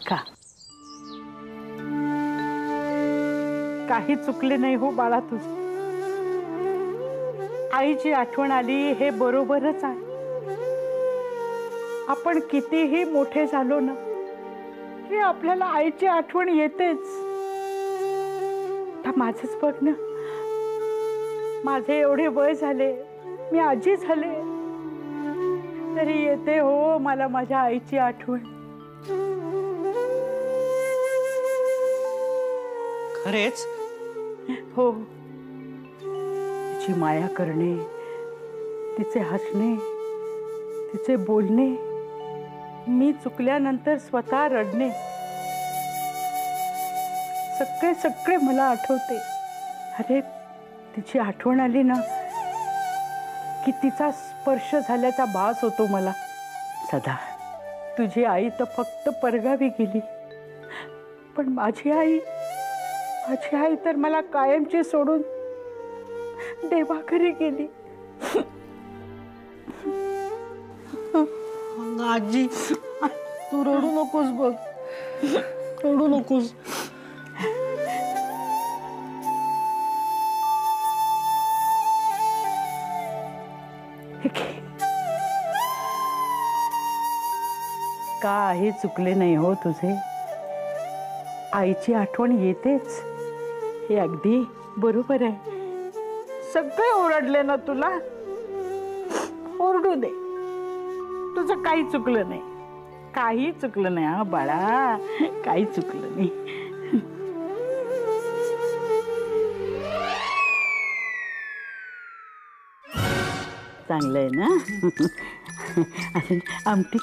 ऐका, काही चुकले नाही हो बाळा तुझं. आईची आठवण आली हे बरोबरच आहे. आपण कितीही मोठे झालो ना तरी आपल्याला आईची आठवण येतेच. आता माझंच बघ ना, माझे एवढे वय झाले, मी आजी झाले, तरी येते हो मला माझ्या आईची आठवण. खरेच? हो, तिची माया करणे, तिचे हसणे, तिचे बोलणे, मी चुकल्यानंतर स्वतः रडणे, सगळे सगळे मला आठवते. अरे तिची आठवण आली ना की तिचा स्पर्श झाल्याचा भास होतो मला. सदा तुझी आई तर फक्त परगावी गेली, पण माझी आई तर मला कायमची सोडून देवाघरी गेली. आजी तू रडू नकोस बघ, रडू नकोस. काही चुकले नाही हो तुझे. आईची आठवण येतेच, हे अगदी बरोबर आहे. सगळे ओरडले ना तुला, ओरडू दे, तुझं काही चुकलं नाही, काही चुकलं नाही. हा बाळा, काही चुकलं नाही. चांगलं आहे ना. आमटी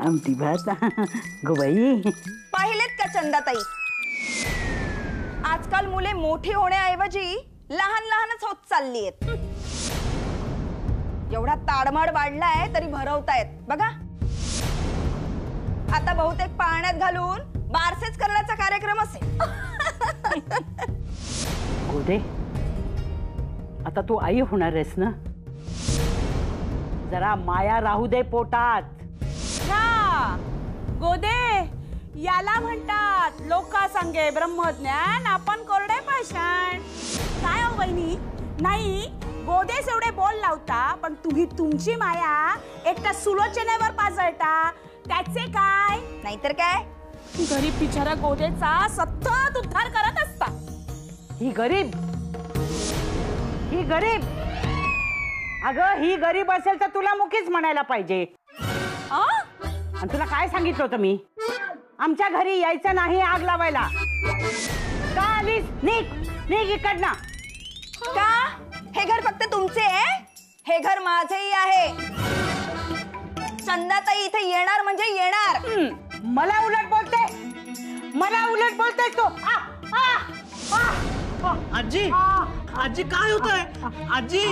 आमटी भात गोबाई. पाहिलेत का चंदाताई, आजकाल मुले मोठी होण्याऐवजी लहान लहानच होत चालली आहेत. एवढा ताडमाड वाढलाय तरी भरवतायत बघा. आता बहुतेक पाण्यात घालून बारसेच करण्याचा कार्यक्रम असेल. गोदे, आता तू आई होणार आहेस ना, जरा माया राहू दे पोटात. गोदे, याला म्हणतात लोका सांगे ब्रह्मज्ञान, आपण कोरडे पाषाण. काय हो बहिणी, नाही गोदेस एवढे बोल लावता, पण तुम्ही तुमची माया एकट्या सुलोचनेवर पाजळता, त्याचे काय? नाहीतर काय, गरीब बिचारा गोदेचा सतत उद्धार करत असता. ही गरीब, ही गरीब, अगं ही गरीब असेल तर तुला मुकीच म्हणायला पाहिजे. आणि तुला काय सांगितलं होतं मी, आमच्या घरी यायचं नाही आग लावायला. का आलीस? निघ निघ इकडनं. का हे घर फक्त तुमचे आहे? हे घर माझेही आहे. चंदाताई इथे येणार म्हणजे येणार. मला उलट बोलते, मला उलट बोलते तू. आजी, आजी काय होतंय? आजी,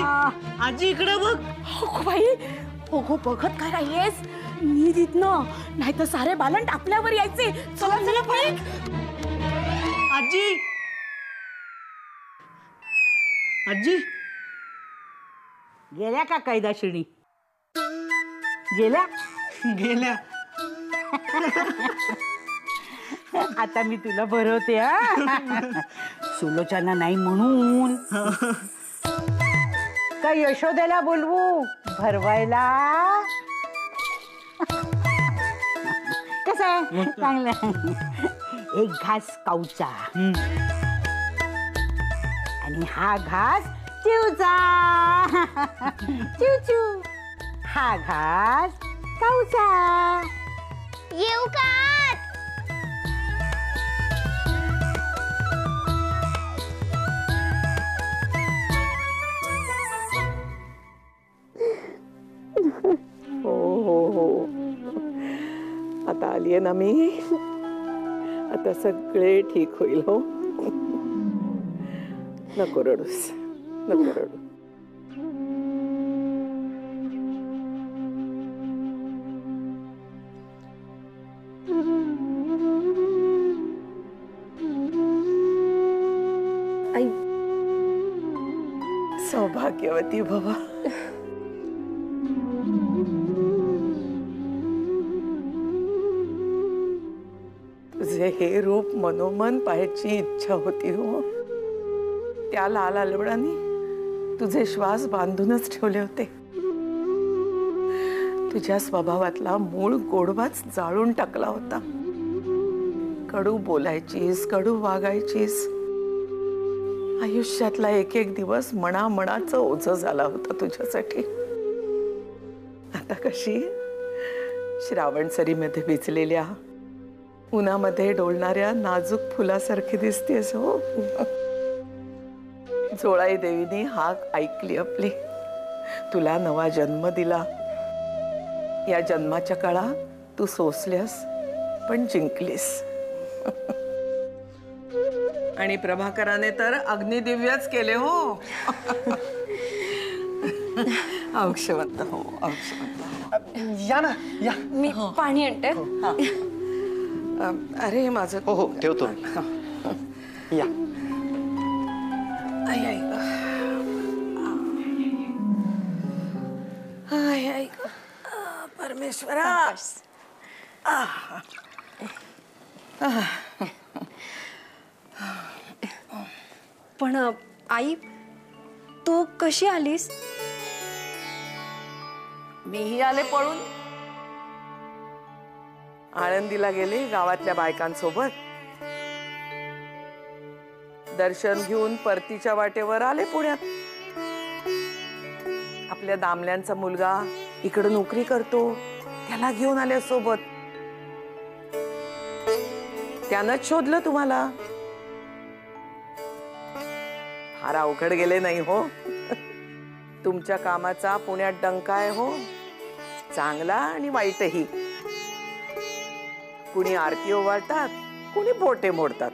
आजी इकडे बघ. हो बाई, हो बघत काय राहिलीस? नीट इथनं, नाही तर सारे बालंट आपल्यावर यायचे. चला चला पळीक. आजी, आजी गेल्या का कैदाशिणी? गेल्या गेल्या. आता मी तुला भरवते. सुलोचना नाही म्हणून का यशोदेला बोलवू भरवायला? कसं आहे? चांगलं. एक घास काऊचा आणि हा घास चिवचा. चिव चिव. हा घास काऊचा. येऊ का? हो हो हो, आता आलीये ना मी, आता सगळे ठीक होईल. हो, नको रडूस, नको रडू. आई सौभाग्यवती भवा. तुझे हे रूप मनोमन पाहायची इच्छा होती हो. त्या लाल अलबडांनी तुझे श्वास बांधूनच ठेवले होते. तुझ्या स्वभावातला मूळ गोडवाच जाळून टाकला होता. कडू बोलायचीस, कडू वागायचीस. आयुष्यातला एक एक दिवस मनाचं ओझं झाला होता तुझ्यासाठी. आता कशी श्रावण सरीमध्ये भिजलेल्या उन्हामध्ये डोलणाऱ्या नाजूक फुलासारखी दिसतेस हो. जोळाई देवीने हाक ऐकली आपली, तुला नवा जन्म दिला. या जन्माच्या काळा तू सोसल्यास पण जिंकलीस. आणि प्रभाकराने तर अग्निदिव्यच केले हो. औक्षवंत हो, औक्षवंत. या ना या. मी पाणी आणते. अरे माझं हो हो ठेवतो. या. आई आई ग. आई आई ग. परमेश्वरा. पण आई तू कशी आलीस? मीही आले पळून. आळंदीला गेले गावातल्या बायकांसोबत. दर्शन घेऊन परतीच्या वाटेवर आले पुण्यात. आपल्या दामल्यांचा मुलगा इकडे नोकरी करतो, त्याला घेऊन आल्या सोबत. त्यानंच शोधलं तुम्हाला. फार अवघड गेले नाही हो. तुमच्या कामाचा पुण्यात डंका आहे हो, चांगला आणि वाईटही. कुणी आरती ओवाळतात, कुणी बोटे मोडतात.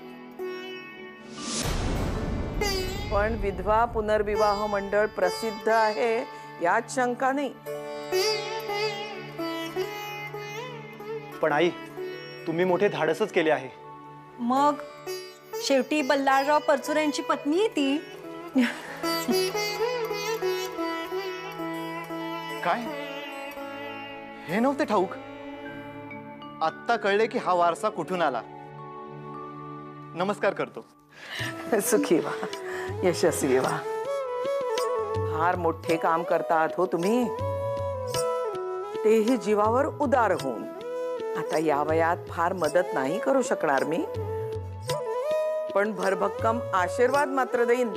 पण विधवा पुनर्विवाह मंडळ प्रसिद्ध आहे यात शंका नाही. पण आई, तुम्ही मोठे धाडसच केले आहे. मग शेवटी बल्लाळराव परचुरे यांची पत्नी आहे ती. काय हे नव्हते ठाऊक? आत्ता कळले की हा वारसा कुठून आला. नमस्कार करतो. सुखी व्हा, यशस्वी व्हा. फार मोठे काम करतात हो तुम्ही, तेही जीवावर उदार होऊन. आता या वयात फार मदत नाही करू शकणार मी, पण भरभक्कम आशीर्वाद मात्र देईन.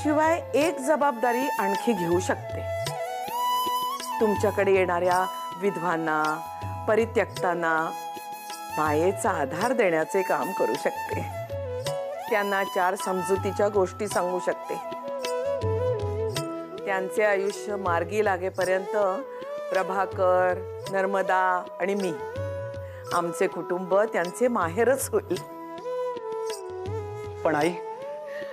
शिवाय एक जबाबदारी आणखी घेऊ शकते. तुमच्याकडे येणाऱ्या विधवांना, परित्यक्तांना मायेचा आधार देण्याचे काम करू शकते. त्यांना 4 समजुतीच्या गोष्टी सांगू शकते. त्यांचे आयुष्य मार्गी लागेपर्यंत प्रभाकर, नर्मदा आणि मी, आमचे कुटुंब त्यांचे माहेरच होईल. पण आई,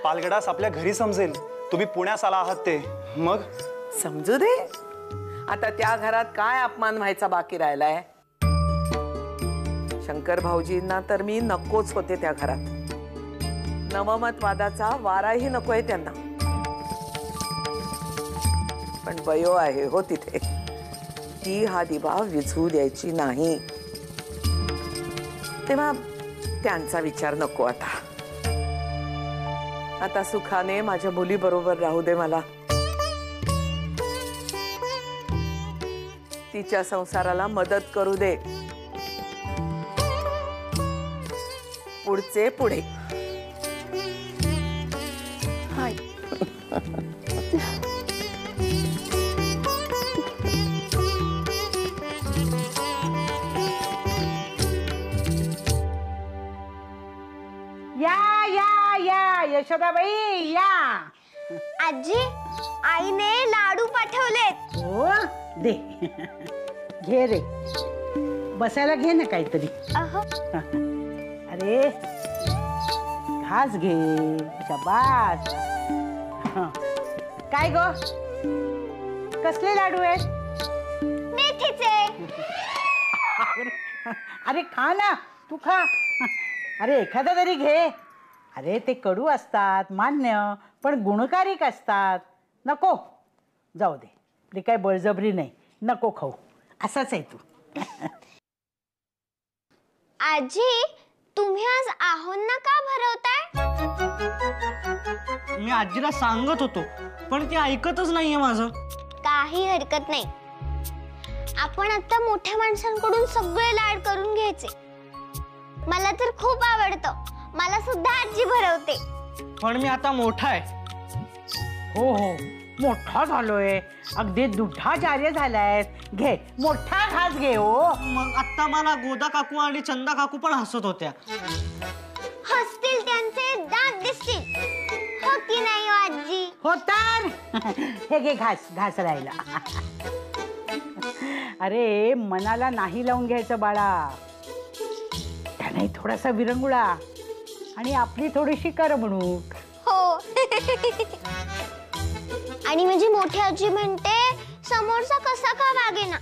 पालगडास आपल्या घरी समजेल तुम्ही पुण्यास आला आहात ते. मग समजू दे. आता त्या घरात काय अपमान व्हायचा बाकी राहिलाय? शंकर भाऊजींना तर मी नकोच होते त्या घरात. नवमतवादाचा वाराही नकोय त्यांना. पण वयो आहे हो तिथे, ती हा दिवा विझवू द्यायची नाही. तेव्हा त्यांचा विचार नको आता. आता सुखाने माझ्या मुली बरोबर राहू दे मला. तिच्या संसाराला मदत करू दे. पुढचे पुढे. हाय. या या या यशोदाबाई या. आजी आईने लाडू पाठवलेत. हो दे. घे रे, बसायला घे ना काहीतरी. अहो अरे घास घे. शाबास. काय ग, कसले लाडू आहेत? मेथीचे. अरे खा ना, तू खा. अरे एखादा तरी घे. अरे ते कडू असतात मान्य, पण गुणकारिक असतात. नको, जाऊ दे. आपली काय बळजबरी नाही. नको खाऊ, असाच आहे तू. आजी तुम्ही आज आहोंना का भरवताय? मी आजीला सांगत होतो पण ती ऐकतच नाहीये माझं. काही हरकत नाही. आपण आता मोठ्या माणसांकडून सगळे लाड करून घ्यायचे. मला तर खूप आवडतं. मला सुद्धा आजी भरवते. पण मी आता मोठा आहे. हो हो मोठा झालोय. अगदी दुधाचार्य झालाय. घे मोठा घास घे. हो मग आता मला गोदा काकू आणि चंदा काकू पण हसत होत्या. हसतील त्यांचे दात दिसतील. हो की नाही हो आजी? हो तर हे घे घास. घास राहिला. अरे मनाला नाही लावून घ्यायचं बाळा. त्याने थोडासा विरंगुळा आणि आपली थोडीशी करमणूक. हो. आणि माझी मोठी आजी म्हणते समोरचा कसा का वागेना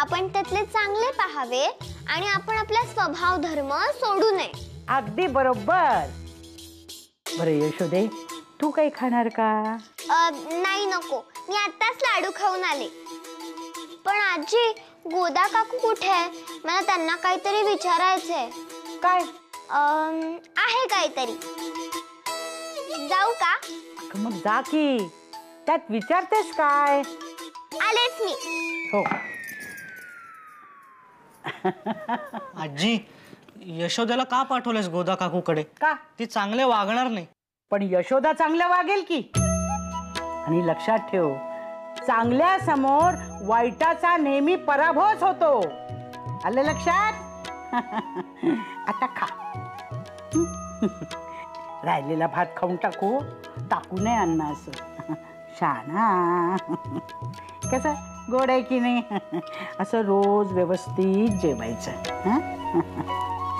आपण त्यातले चांगले पाहावे आणि आपण आपला स्वभाव धर्म सोडू नये. अगदी बरोबर. बरं यशोदे तू काही खाणार का? नाही नको. मी आत्ताच लाडू खाऊन आले. पण आजी गोदा काकू कुठे आहे? मला त्यांना काहीतरी विचारायचंय. काय आहे काहीतरी. जाऊ का? मग जा की. त्यात विचारतेस काय? आलेच मी. हो. आजी यशोदेला का पाठवलेस गोदा काकूकडे? का? ती चांगले वागणार नाही. पण यशोदा चांगलं वागेल की. आणि लक्षात ठेव चांगल्या समोर वाईटाचा नेहमी पराभवच होतो. आलं लक्षात? आता खा. राहिलेला भात खाऊन टाकू. टाकू नये अन्न असं. शाना. कसं गोड आहे की नाही? असं रोज व्यवस्थित जेवायचं.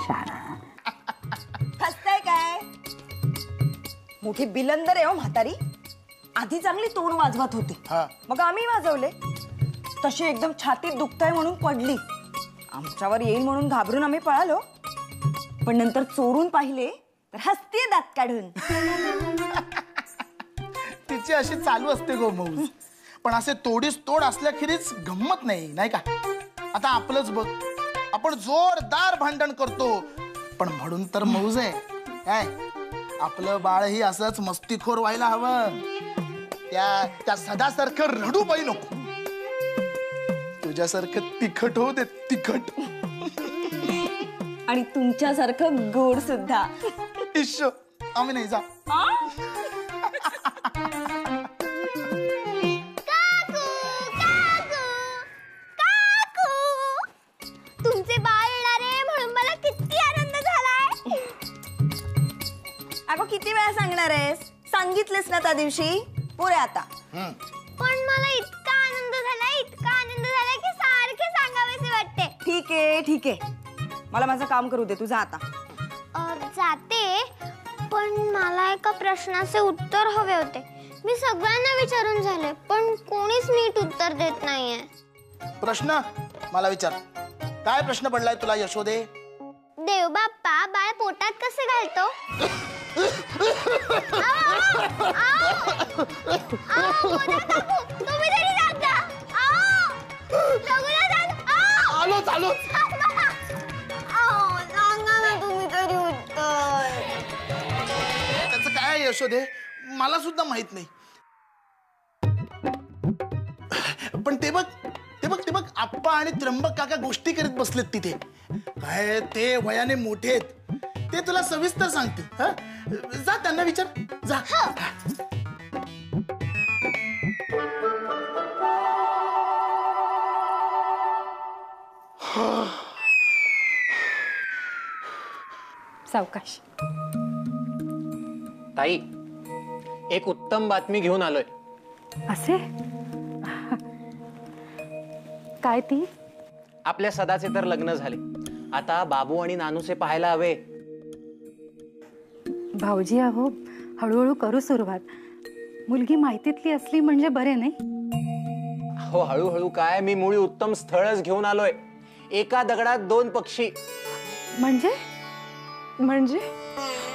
शाना. हसताय काय? मोठी बिलंदर आहे हो म्हातारी. आधी चांगली तोंड वाजवत होती. मग आम्ही वाजवले. तशी एकदम छातीत दुखताय म्हणून पडली. आमच्यावर येईल म्हणून घाबरून आम्ही पळालो. पण नंतर चोरून पाहिले तर हसतीये दात काढून. तिची अशी चालू असते गो मौज. पण असे तोडीस तोड असल्याखेरीज गंमत नाही का? आता आपलंच बघ. आपण जोरदार भांडण करतो पण म्हणून तर मौज आहे काय? आपलं बाळही असंच मस्तीखोर व्हायला हवं. त्या सदासारखं रडू पाहिजे नको. तुझ्यासारखं तिखट होऊ दे. तिखट. आणि तुमच्यासारखं गोड सुद्धा. इश्श आम्ही नाही जा. तुमचे बाळ येणार आहे म्हणून मला किती आनंद झालाय. अगं किती वेळा सांगणार आहेस? सांगितलेस ना त्या दिवशी. पुरे आता. पण मला इतका आनंद झाला की सारखे सांगावेसे वाटते. ठीक आहे. मला माझं काम करू दे. तुझा आता. जाते. पण मला एका प्रश्नाचे उत्तर हवे होते. मी सगळ्यांना विचारून झाले पण कोणीच नीट उत्तर देत नाहीये. प्रश्न मला विचार. काय प्रश्न पडलाय तुला यशोदे? देव बाप्पा बाळ पोटात कसे घालतो? तुम्ही तरी सांगा. आलो सांगा ना तुम्ही तरी उत्तर. त्याचं काय यशोदे मला सुद्धा माहित नाही. पण ते बघ आप्पा आणि त्र्यंबक काका गोष्टी करीत बसलेत तिथे. काय ते वयाने मोठे आहेत. ते तुला सविस्तर सांगतील. जा त्यांना विचार. जा. सावकाश. ताई एक उत्तम बातमी घेऊन आलोय. असे काय ती? आपल्या सदाचे तर लग्न झाले. आता बाबू आणि नानूचे पाहायला हवे. भाऊजी अहो हळूहळू करू सुरुवात. मुलगी माहितीतली असली म्हणजे बरे नाही. हो हळूहळू काय, मी मुळी उत्तम स्थळच घेऊन आलोय. एका दगडात दोन पक्षी. म्हणजे म्हणजे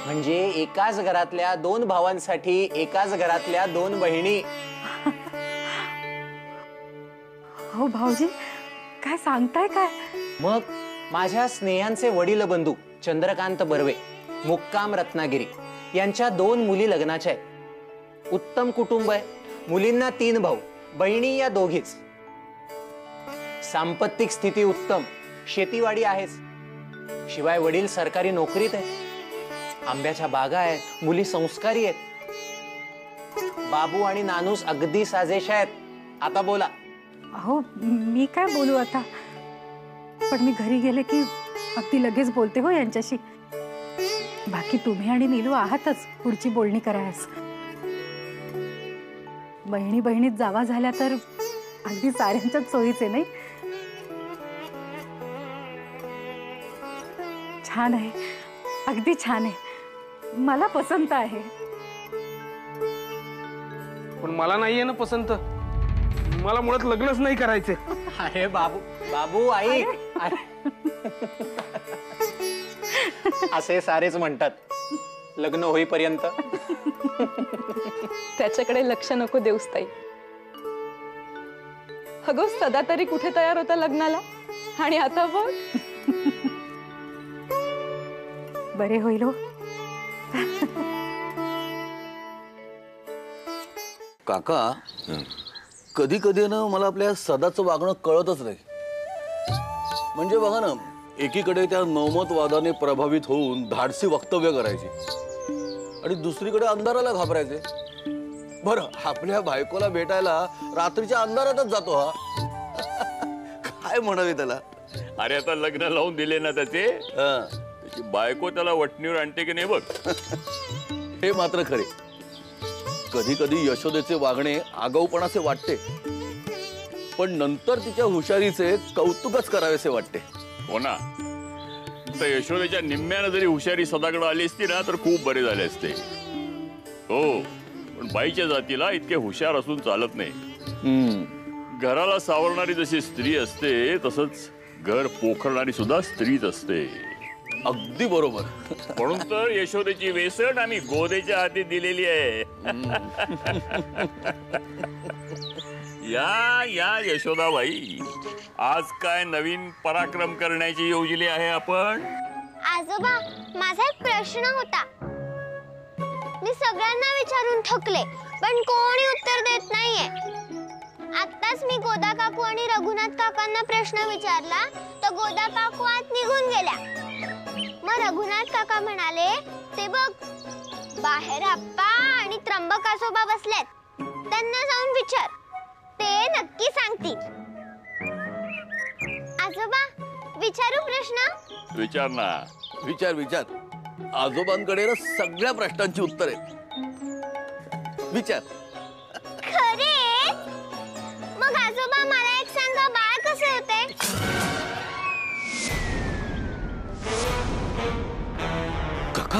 म्हणजे एकाच घरातल्या दोन भावांसाठी एकाच घरातल्या दोन बहिणी. हो भाऊजी काय सांगताय काय? मग माझ्या स्नेहांचे वडील बंधू चंद्रकांत बर्वे, मुक्काम रत्नागिरी यांच्या 2 मुली लग्नाच्या आहेत. उत्तम कुटुंब आहे. मुलींना 3 भाऊ, बहिणी या दोघीच. सांपत्तिक स्थिती उत्तम, शेतीवाडी आहेच. शिवाय वडील सरकारी नोकरीत आहेत. आंब्याच्या बागा आहेत, मुली संस्कारी आहेत. बाबू आणि नानूस अगदी साजेश आहेत. आता बोला. अहो मी काय बोलू आता, पण मी घरी गेले की अगदी लगेच बोलते हो यांच्याशी. बाकी तुम्ही आणि नीलू आहातच पुढची बोलणी करायस. बहिणी बहिणीत जावा झाल्या तर अगदी साऱ्यांच्याच सोयीचे नाही. छान आहे, अगदी छान आहे. मला पसंत आहे. पण मला नाहीये ना पसंत. मला मुळात लग्नच नाही करायचे. अरे बाबू बाबू आई असे सारेच म्हणतात लग्न होईपर्यंत. त्याच्याकडे लक्ष नको देऊस ताई. अगो सदा तरी कुठे तयार होता लग्नाला, आणि आता बघ. बरे होईल हो. काका, कधी कधी ना मला आपल्या सदाचं वागणं कळतच नाही. म्हणजे बघा ना, एकीकडे त्या नवमतवादाने प्रभावित होऊन धाडसी वक्तव्य करायची आणि दुसरीकडे अंधाराला घाबरायचे. बरं, आपल्या बायकोला भेटायला रात्रीच्या अंधारातच जातो हा. काय म्हणावे त्याला. अरे आता लग्न लावून दिले ना त्याचे, त्याची बायको त्याला वटणीवर आणते की नाही बघ. हे मात्र खरे. कधी कधी यशोदेचे वागणे आगाऊपणाचे वाटते, पण नंतर तिच्या हुशारीचे कौतुकच करावेसे वाटते. हो ना. तर यशोदेच्या निम्म्यानं जरी हुशारी सदाकडे आली असती ना तर खूप बरे झाले असते. हो, पण बाईच्या जातीला इतके हुशार असून चालत नाही. घराला सावरणारी जशी स्त्री असते तसंच घर पोखरणारी सुद्धा स्त्रीच असते. अगदी बरोबर. म्हणून तर यशोदेची वेसण आम्ही गोदेच्या हाती दिलेली आहे. या या यशोदाबाई, आज काय नवीन पराक्रम करण्याची योजली आहे आपण? आजोबा, माझा एक प्रश्न होता. मी सगळ्यांना विचारून थकले, पण कोणी उत्तर देत नाहीये. आत्ताच मी गोदा काकू आणि रघुनाथ काकांना प्रश्न विचारला तर गोदा काकू आत निघून गेल्या. मग रघुनाथ काका म्हणाले, ते बघ बाहेर आप्पा आणि त्र्यंबक आजोबा बसलेत, त्यांना जाऊन विचार, ते नक्की सांगतील. आजोबा, विचारू प्रश्न? विचार ना. विचार विचार. आजोबांकडे सगळ्या प्रश्नांची उत्तर आहेत. विचार. खरे? मग आजोबा मला एक सांगा, बाळ कसे होते? काका,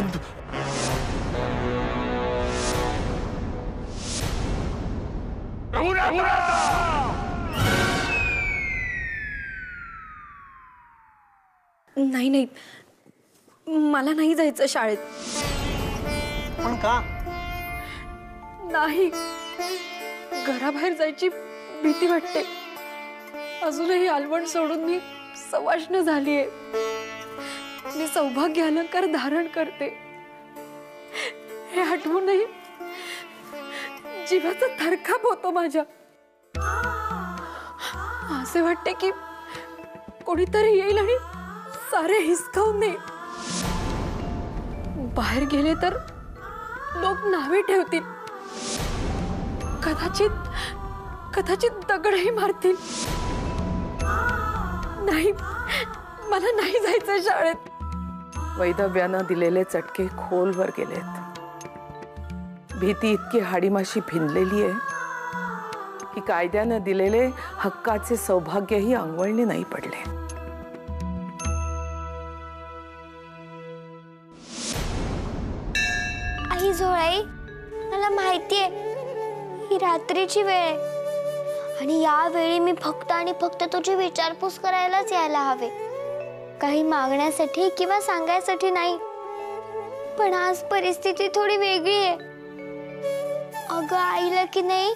नाही नाही, मला नाही जायचं शाळेत. पण का? नाही, घराबाहेर जायची भीती वाटते. अजूनही आलवण सोडून मी सवाष्ण झालीये. मी सौभाग्य अलंकार धारण करते हे आठवूनही जीवाचा थरकाप होतो माझ्या. असे वाटते की कोणीतरी येईल आणि सारे हिसकावून दे. बाहेर गेले तर लोक नावे ठेवतील, कदाचित दगडही मारतील. नाही, मला नाही जायचं शाळेत. वैदव्यानं दिलेले चटके खोलवर गेलेत. भीती इतकी हाडीमाशी भिनलेली आहे की कायद्यानं दिलेले हक्काचे सौभाग्यही अंगवळणी नाही पडले. आई जोळाई, मला माहितीये ही रात्रीची वेळ आहे आणि या वेळी मी फक्त आणि फक्त तुझी विचारपूस करायलाच यायला हवे, काही मागण्यासाठी किंवा सांगायसाठी नाही. पण आज परिस्थिती थोडी वेगळी आहे. अगं, आईला की नाही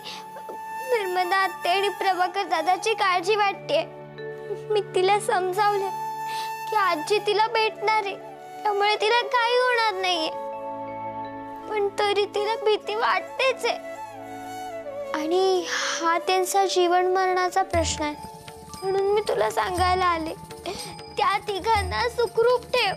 निर्मदा आत्या आणि प्रभाकर दादाची काळजी वाटते. मी तिला समजावलं की आजी तिला भेटणार आहे, त्यामुळे तिला काही होणार नाहीये. पण तरी तिला भीती वाटतेच आहे. आणि हा त्यांचा जीवन मरणाचा प्रश्न आहे, म्हणून मी तुला सांगायला आले. त्या तिघांना सुखरूप ठेव.